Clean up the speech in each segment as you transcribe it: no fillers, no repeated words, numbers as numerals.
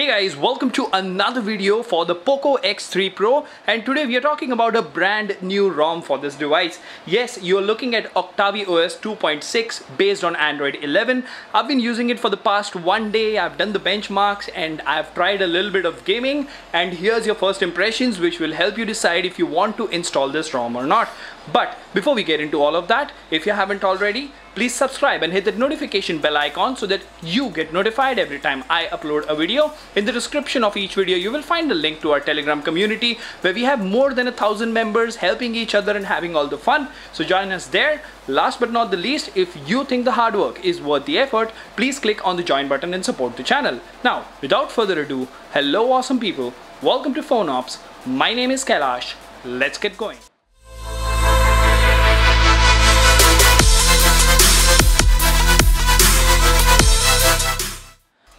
Hey guys, welcome to another video for the Poco X3 Pro, and today we are talking about a brand new ROM for this device. Yes, you are looking at OctaviOS 2.6 based on Android 11. I've been using it for the past one day. I've done the benchmarks and I've tried a little bit of gaming, and here's your first impressions which will help you decide if you want to install this ROM or not. But before we get into all of that, if you haven't already, please subscribe and hit the notification bell icon so that you get notified every time I upload a video. In the description of each video, you will find a link to our Telegram community where we have more than 1,000 members helping each other and having all the fun. So join us there. Last but not the least, if you think the hard work is worth the effort, please click on the join button and support the channel. Now, without further ado, hello awesome people. Welcome to Phone Ops. My name is Kailash. Let's get going.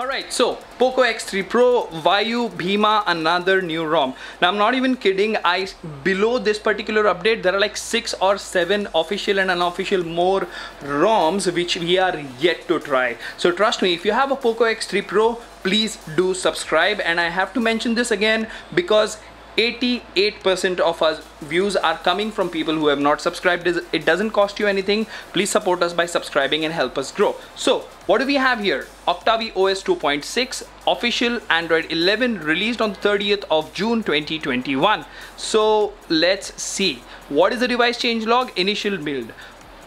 Alright, so Poco X3 Pro, Vayu, Bhima, another new ROM. Now I'm not even kidding, below this particular update there are like 6 or 7 official and unofficial more ROMs which we are yet to try. So trust me, if you have a Poco X3 Pro, please do subscribe, and I have to mention this again because 88% of our views are coming from people who have not subscribed. It doesn't cost you anything. Please support us by subscribing and help us grow. So what do we have here? OctaviOS 2.6 official Android 11 released on the 30th of June 2021. So let's see. What is the device changelog? Initial build.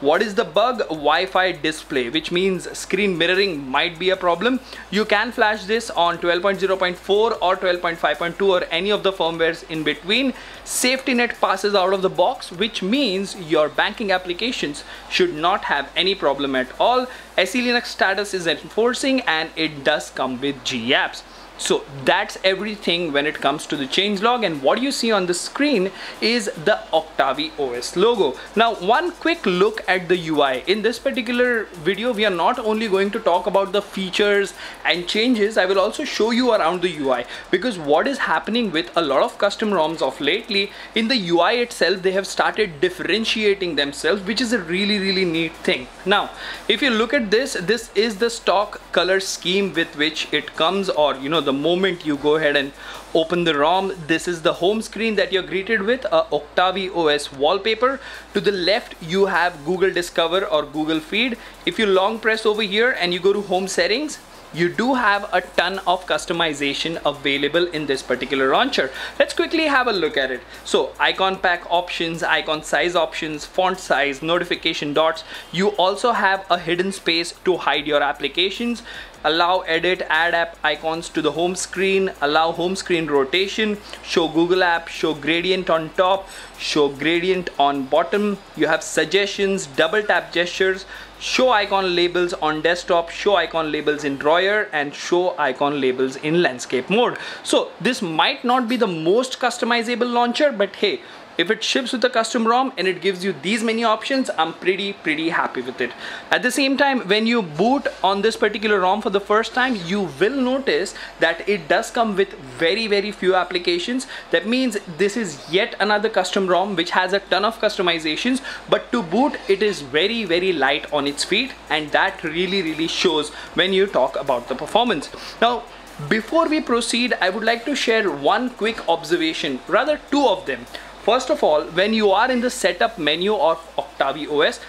What is the bug? Wi-Fi display, which means screen mirroring might be a problem. You can flash this on 12.0.4 or 12.5.2 or any of the firmwares in between. Safety net passes out of the box, which means your banking applications should not have any problem at all. SE Linux status is enforcing, and it does come with GApps. So that's everything when it comes to the changelog, and what you see on the screen is the OctaviOS logo. Now one quick look at the UI. In this particular video we are not only going to talk about the features and changes, I will also show you around the UI, because what is happening with a lot of custom ROMs of lately, in the UI itself they have started differentiating themselves, which is a really neat thing. Now if you look at this is the stock color scheme with which it comes, or the moment you go ahead and open the ROM, this is the home screen that you're greeted with, a OctaviOS wallpaper. To the left you have Google Discover or Google Feed. If you long press over here and you go to home settings, you do have a ton of customization available in this particular launcher. Let's quickly have a look at it. So icon pack options, icon size options, font size, notification dots. You also have a hidden space to hide your applications. Allow edit, add app icons to the home screen, allow home screen rotation, show Google app, show gradient on top, show gradient on bottom. You have suggestions, double tap gestures, show icon labels on desktop, show icon labels in drawer, and show icon labels in landscape mode. So this might not be the most customizable launcher, but hey, if it ships with a custom ROM and it gives you these many options, I'm pretty happy with it. At the same time, when you boot on this particular ROM for the first time, you will notice that it does come with very few applications. That means this is yet another custom ROM which has a ton of customizations, but to boot it is very light on its feet, and that really shows when you talk about the performance. Now before we proceed, I would like to share one quick observation, rather two of them. First of all, when you are in the setup menu of OctaviOS,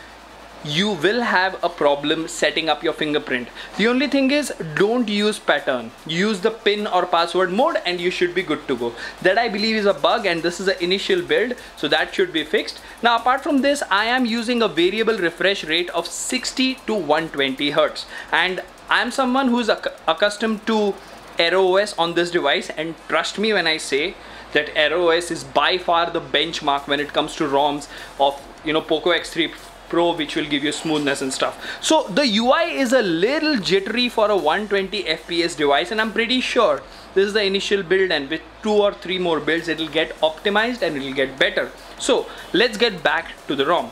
you will have a problem setting up your fingerprint. The only thing is, don't use pattern. Use the pin or password mode and you should be good to go. That I believe is a bug, and this is an initial build, so that should be fixed. Now apart from this, I am using a variable refresh rate of 60 to 120 Hz, and I am someone who is accustomed to AeroOS on this device, and trust me when I say that AeroOS is by far the benchmark when it comes to ROMs of Poco X3 Pro, which will give you smoothness and stuff. So the UI is a little jittery for a 120 FPS device, and I'm pretty sure this is the initial build, and with 2 or 3 more builds it will get optimized and it will get better. So let's get back to the ROM.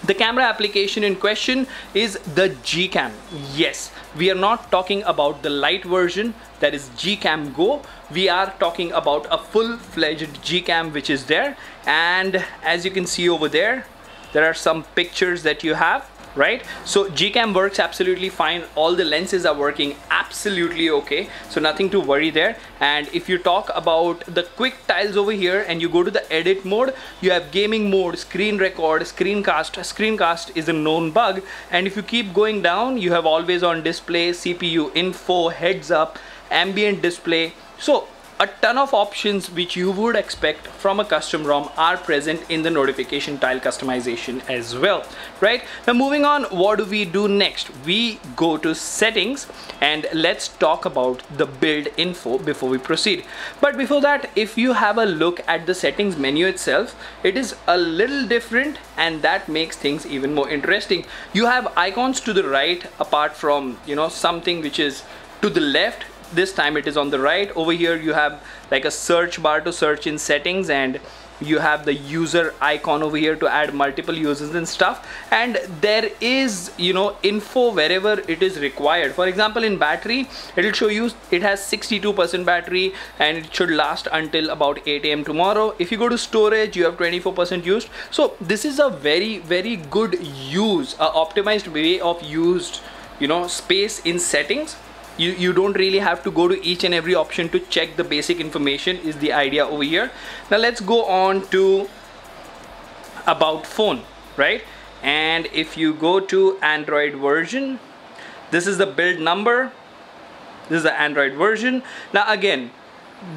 The camera application in question is the Gcam. Yes, we are not talking about the light version, that is Gcam Go. We are talking about a full-fledged Gcam which is there, and as you can see over there, there are some pictures that you have. right? So Gcam works absolutely fine. All the lenses are working absolutely okay, so nothing to worry there. And if you talk about the quick tiles over here and you go to the edit mode, you have gaming mode, screen record, screencast. Screencast is a known bug, and if you keep going down, you have always on display, CPU info, heads up, ambient display. So a ton of options which you would expect from a custom ROM are present in the notification tile customization as well, right? Now moving on, what do we do next? We go to settings and let's talk about the build info before we proceed. But before that, if you have a look at the settings menu itself, it is a little different, and that makes things even more interesting. You have icons to the right, apart from, you know, something which is to the left. This time it is on the right. Over here you have like a search bar to search in settings, and you have the user icon over here to add multiple users and stuff. And there is, you know, info wherever it is required. For example, in battery, it will show you it has 62% battery and it should last until about 8 AM tomorrow. If you go to storage, you have 24% used. So this is a very good use, optimized way of used, you know, space in settings. You don't really have to go to each and every option to check the basic information, is the idea over here. Now let's go on to about phone, right? And if you go to Android version, this is the build number, this is the Android version. Now again,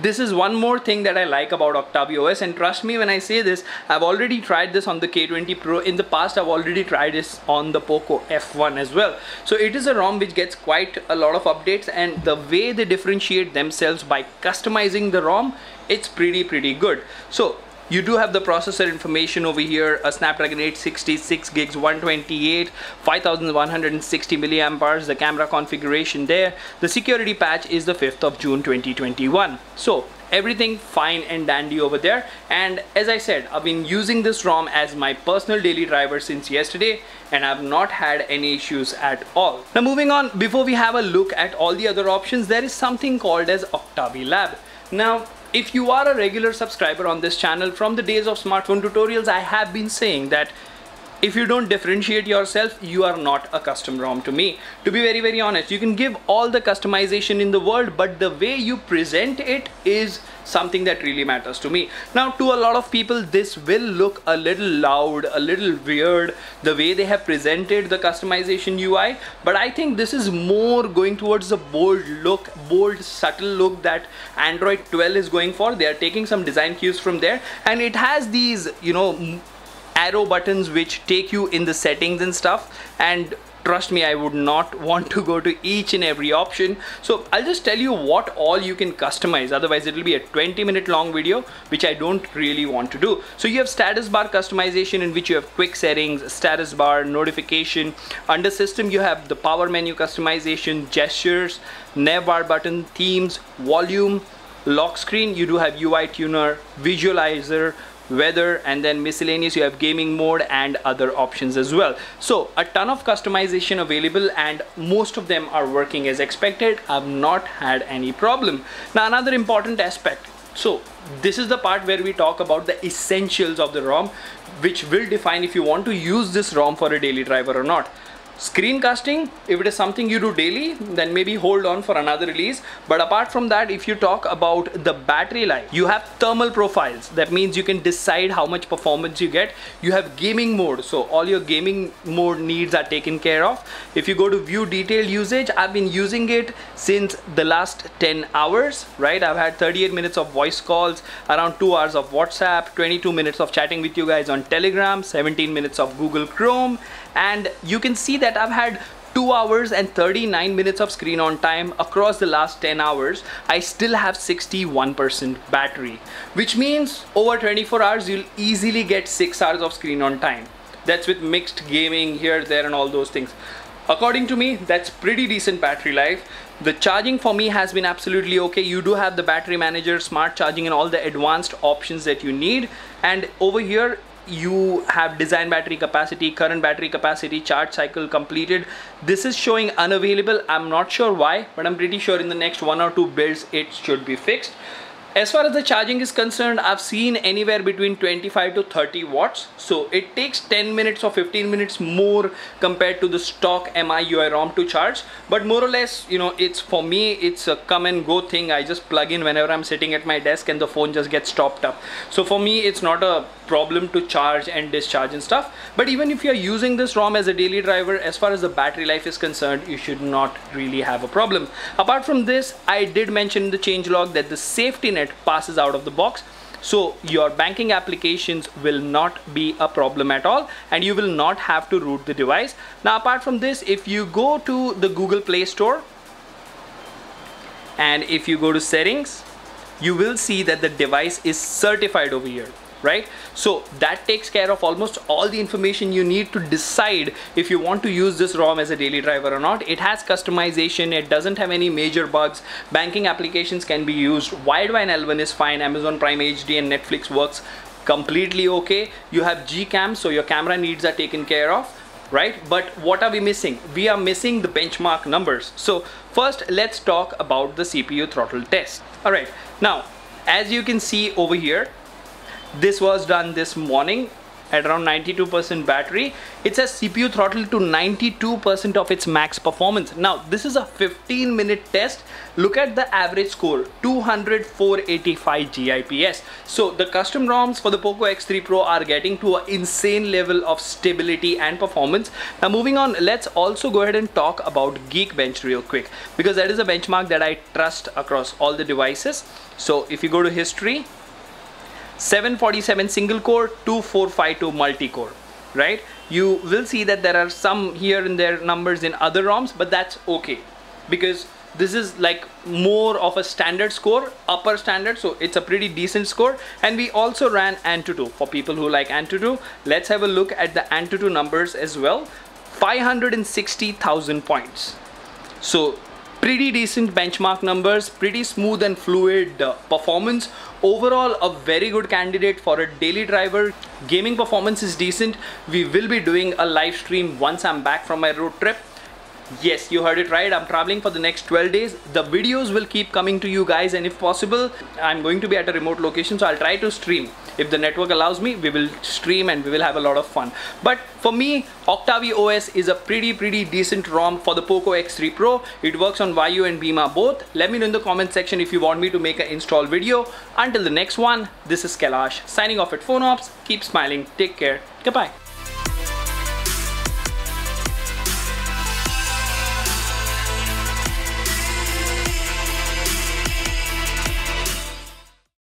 this is one more thing that I like about OctaviOS, and trust me when I say this, I've already tried this on the K20 Pro. In the past, I've already tried this on the Poco F1 as well. So it is a ROM which gets quite a lot of updates, and the way they differentiate themselves by customizing the ROM, it's pretty good. So you do have the processor information over here, a Snapdragon 860, 6 gigs, 128, 5160 milliamperes, the camera configuration there. The security patch is the 5th of June 2021. So everything fine and dandy over there. And as I said, I've been using this ROM as my personal daily driver since yesterday, and I've not had any issues at all. Now moving on, before we have a look at all the other options, there is something called as OctaviLab. Now, if you are a regular subscriber on this channel, from the days of smartphone tutorials, I have been saying that if you don't differentiate yourself, you are not a custom ROM to me. To be very honest, you can give all the customization in the world, but the way you present it is something that really matters to me. Now, to a lot of people, this will look a little loud, a little weird, the way they have presented the customization UI, but I think this is more going towards the bold look, bold, subtle look that Android 12 is going for. They are taking some design cues from there, and it has these, you know, arrow buttons which take you in the settings and stuff. And trust me, I would not want to go to each and every option. So I'll just tell you what all you can customize. Otherwise it will be a 20-minute long video, which I don't really want to do. So you have status bar customization, in which you have quick settings, status bar, notification. Under system, you have the power menu customization, gestures, nav bar button, themes, volume, lock screen. You do have UI tuner, visualizer, weather, and then miscellaneous. You have gaming mode and other options as well. So a ton of customization available, and most of them are working as expected. I've not had any problem. Now another important aspect, so this is the part where we talk about the essentials of the ROM, which will define if you want to use this ROM for a daily driver or not. Screencasting, if it is something you do daily, then maybe hold on for another release. But apart from that, if you talk about the battery life, you have thermal profiles. That means you can decide how much performance you get. You have gaming mode, so all your gaming mode needs are taken care of. If you go to view detailed usage, I've been using it since the last 10 hours, right? I've had 38 minutes of voice calls, around 2 hours of WhatsApp, 22 minutes of chatting with you guys on Telegram, 17 minutes of Google Chrome, and you can see that I've had 2 hours and 39 minutes of screen on time across the last 10 hours. I still have 61% battery, which means over 24 hours you'll easily get 6 hours of screen on time. That's with mixed gaming here, there, and all those things. According to me, that's pretty decent battery life. The charging for me has been absolutely okay. You do have the battery manager, smart charging, and all the advanced options that you need. And over here you have design battery capacity, current battery capacity, charge cycle completed. This is showing unavailable. I'm not sure why, but I'm pretty sure in the next 1 or 2 builds it should be fixed. As far as the charging is concerned, I've seen anywhere between 25 to 30 watts. So it takes 10 minutes or 15 minutes more compared to the stock MI UI ROM to charge. But more or less, you know, it's for me, it's a come and go thing. I just plug in whenever I'm sitting at my desk and the phone just gets topped up. So for me, it's not a problem to charge and discharge and stuff. But even if you're using this ROM as a daily driver, as far as the battery life is concerned, you should not really have a problem. Apart from this, I did mention in the changelog that the safety net passes out of the box, so your banking applications will not be a problem at all and you will not have to root the device. Now apart from this, if you go to the Google Play Store and if you go to settings, you will see that the device is certified over here, right? So that takes care of almost all the information you need to decide if you want to use this ROM as a daily driver or not. It has customization, it doesn't have any major bugs, banking applications can be used, Widevine L1 is fine, Amazon Prime HD and Netflix works completely okay. You have Gcam, so your camera needs are taken care of, right? But what are we missing? We are missing the benchmark numbers. So first, let's talk about the CPU throttle test. All right, now as you can see over here, this was done this morning at around 92% battery. It says CPU throttle to 92% of its max performance. Now this is a 15-minute test. Look at the average score, 204.85 GIPS. So the custom ROMs for the Poco X3 Pro are getting to an insane level of stability and performance. Now moving on, let's also go ahead and talk about Geekbench real quick, because that is a benchmark that I trust across all the devices. So if you go to history, 747 single core, 2452 multi-core, right? You will see that there are some here and there numbers in other ROMs, but that's okay because this is like more of a standard score, upper standard, so it's a pretty decent score. And we also ran Antutu for people who like Antutu. Let's have a look at the Antutu numbers as well. 560,000 points. So pretty decent benchmark numbers, pretty smooth and fluid performance. Overall, a very good candidate for a daily driver. Gaming performance is decent. We will be doing a live stream once I'm back from my road trip. Yes, you heard it right. I'm traveling for the next 12 days. The videos will keep coming to you guys, and if possible, I'm going to be at a remote location, so I'll try to stream. If the network allows me, we will stream and we will have a lot of fun. But for me, Octavio OS is a pretty decent ROM for the Poco X3 Pro. It works on Vayu and Beema both. Let me know in the comment section if you want me to make an install video. Until the next one, this is Kailash signing off at PhoneOps. Keep smiling. Take care. Goodbye.